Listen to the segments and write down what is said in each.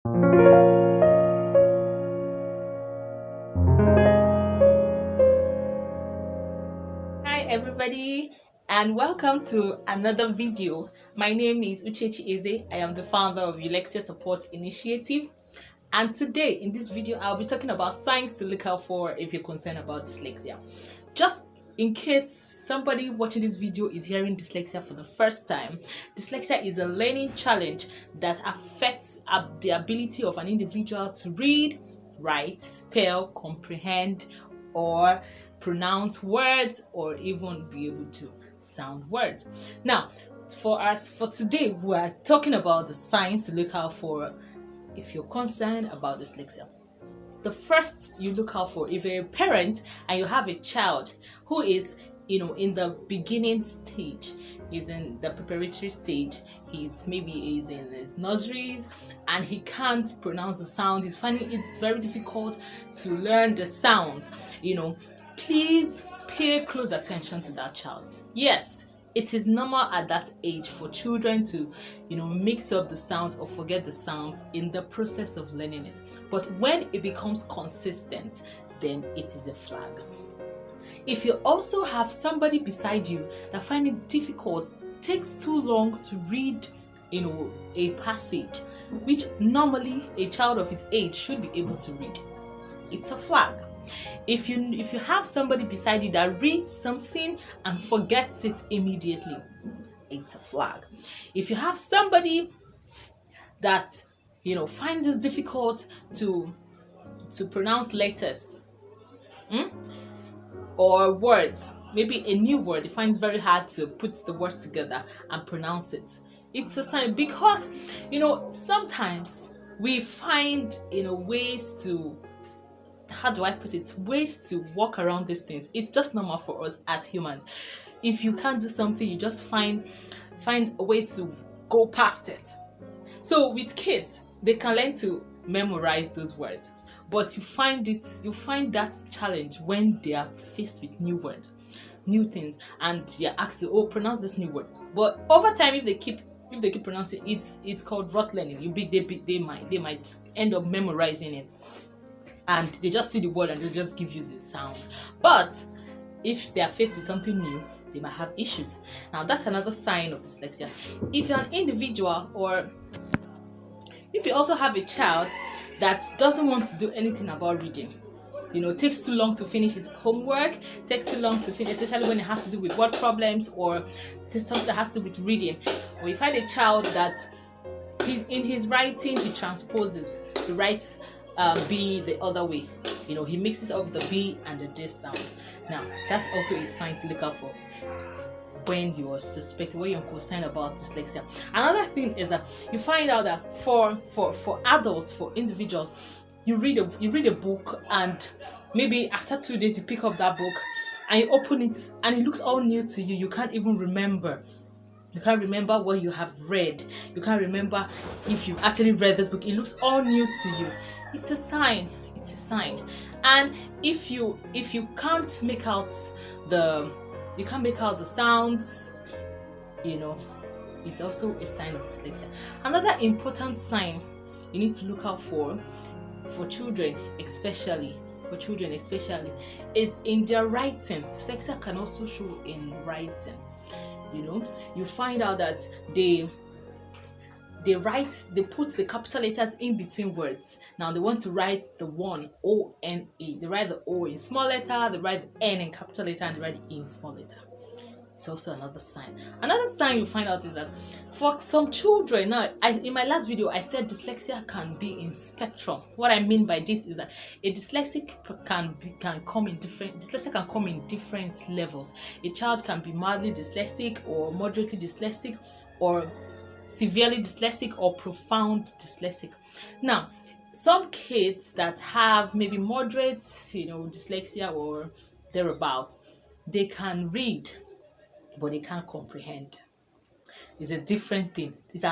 Hi everybody and welcome to another video. My name is Uchechi Eze. I am the founder of Eulexia Support Initiative, and today in this video I'll be talking about signs to look out for if you're concerned about dyslexia. Just in case somebody watching this video is hearing dyslexia for the first time, dyslexia is a learning challenge that affects the ability of an individual to read, write, spell, comprehend, or pronounce words, or even be able to sound words. Now, for today, we're talking about the signs to look out for if you're concerned about dyslexia. The first you look out for, if you're a parent and you have a child who is in the beginning stage, is in the preparatory stage, he's in his nurseries and he can't pronounce the sound, he's finding it very difficult to learn the sound, please pay close attention to that child. Yes, it is normal at that age for children to mix up the sounds or forget the sounds in the process of learning it, but when it becomes consistent, then it is a flag. If you also have somebody beside you that finds it difficult, takes too long to read a passage which normally a child of his age should be able to read, it's a flag. If you have somebody beside you that reads something and forgets it immediately, it's a flag. If you have somebody that finds it difficult to pronounce letters, or words, maybe a new word, it finds very hard to put the words together and pronounce it, it's a sign. Because sometimes we find ways to, how do I put it, ways to walk around these things. It's just normal for us as humans. If you can't do something, you just find a way to go past it. So with kids, they can learn to memorize those words, but you find that challenge when they are faced with new words, new things, and you're asked to pronounce this new word. But over time, if they keep pronouncing it, it's called rote learning. They might end up memorizing it, and they just see the word and they just give you the sound. But if they are faced with something new, they might have issues. Now that's another sign of dyslexia. If you're an individual, or if you also have a child that doesn't want to do anything about reading, takes too long to finish his homework, takes too long to finish, especially when it has to do with word problems or something that has to do with reading, or you find a child that in his writing he transposes, he writes B the other way, he mixes up the B and the D sound. Now that's also a sign to look out for when you are suspecting, when you're concerned about dyslexia. Another thing is that you find out that for adults, for individuals, you read a book, and maybe after 2 days you pick up that book and you open it and it looks all new to you. You can't even remember. You can't remember what you have read. You can't remember if you actually read this book. It looks all new to you. It's a sign. It's a sign. And if you can't make out the sounds, it's also a sign of dyslexia. Another important sign you need to look out for children especially, is in their writing. Dyslexia can also show in writing. You find out that they put the capital letters in between words. Now they want to write the one, O-N-E. They write the O in small letter, they write the N in capital letter, and they write the E in small letter. It's also another sign. Another sign you find out is that for some children, now in my last video I said dyslexia can be in spectrum. What I mean by this is that a dyslexic can come in different levels. A child can be mildly dyslexic, or moderately dyslexic, or severely dyslexic, or profound dyslexic. Now, some kids that have maybe moderate, dyslexia or thereabout, they can read, but they can't comprehend. It's a different thing. It's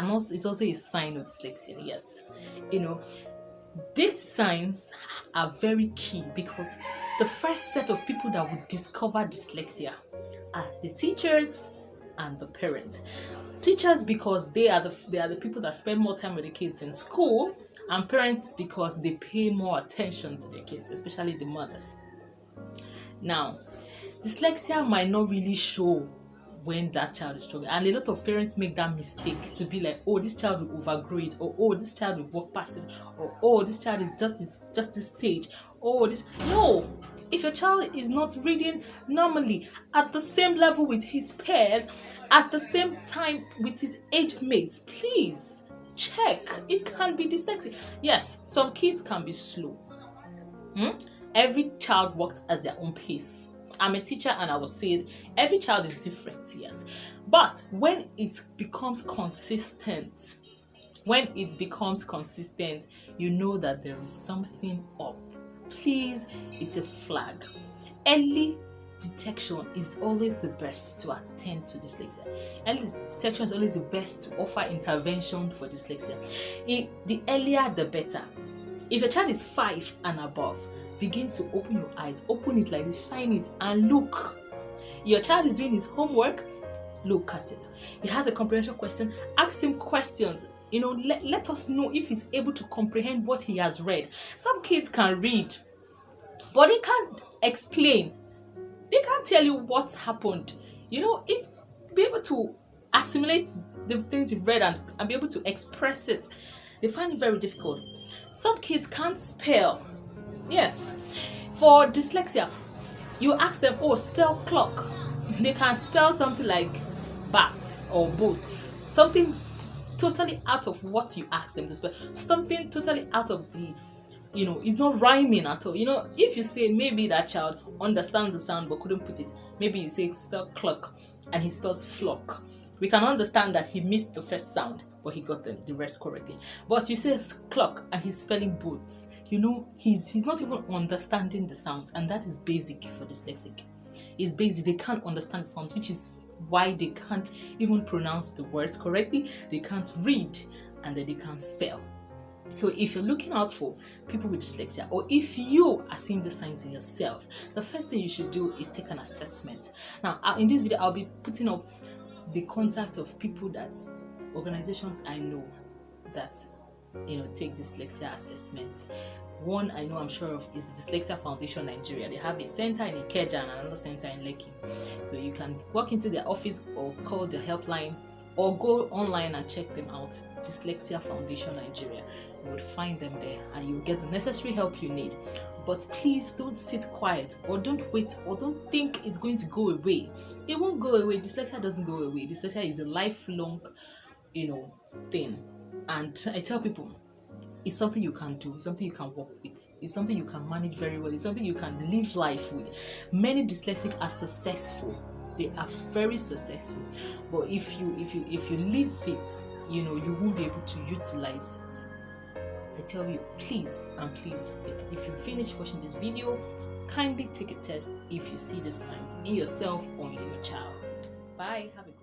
also a sign of dyslexia. Yes, these signs are very key, because the first set of people that would discover dyslexia are the teachers and the parent. Teachers, because they are the people that spend more time with the kids in school, and parents because they pay more attention to their kids, especially the mothers. Now, dyslexia might not really show when that child is struggling, and a lot of parents make that mistake to be like, oh, this child will overgrow it, or oh, this child will walk past it, or oh, this child is just this stage, oh, this. No, if your child is not reading normally at the same level with his peers, at the same time with his age mates, please check. It can be dyslexia. Yes, some kids can be slow. Every child works at their own pace. I'm a teacher and I would say every child is different, yes. But when it becomes consistent, you know that there is something up. Please, it's a flag. Early detection is always the best to attend to dyslexia. Early detection is always the best to offer intervention for dyslexia. The earlier, the better. If a child is 5 and above, begin to open your eyes, open it like this, shine it, and look. Your child is doing his homework, look at it. He has a comprehension question, ask him questions. Let us know if he's able to comprehend what he has read. Some kids can read, but they can't explain. They can't tell you what's happened. It's be able to assimilate the things you've read and be able to express it. They find it very difficult. Some kids can't spell. Yes, for dyslexia, you ask them, oh, spell clock. They can spell something like bat or boat. Something totally out of what you ask them to spell. Something totally out of the, it's not rhyming at all. If you say maybe that child understands the sound but couldn't put it, maybe you say spell clock and he spells flock. We can understand that he missed the first sound, but he got the rest correctly. But you say clock and he's spelling boats. He's not even understanding the sounds, and that is basic for dyslexic. It's basic. They can't understand the sound, which is why they can't even pronounce the words correctly. They can't read, and then they can't spell. So if you're looking out for people with dyslexia, or if you are seeing the signs in yourself, the first thing you should do is take an assessment. Now, in this video, I'll be putting up the contact of people organizations I know that take dyslexia assessments. One I know I'm sure of is the Dyslexia Foundation Nigeria. They have a center in Ikeja and another center in Lekki. So you can walk into their office or call the helpline or go online and check them out. Dyslexia Foundation Nigeria. You would find them there and you'll get the necessary help you need. But please don't sit quiet, or don't wait, or don't think it's going to go away. It won't go away. Dyslexia doesn't go away. Dyslexia is a lifelong, thing. And I tell people, it's something you can do, it's something you can work with, it's something you can manage very well, it's something you can live life with. Many dyslexic are successful. They are very successful. But if you leave it, you won't be able to utilize it. I tell you, please, if you finish watching this video, kindly take a test if you see the signs in yourself or in your child. Bye. Have a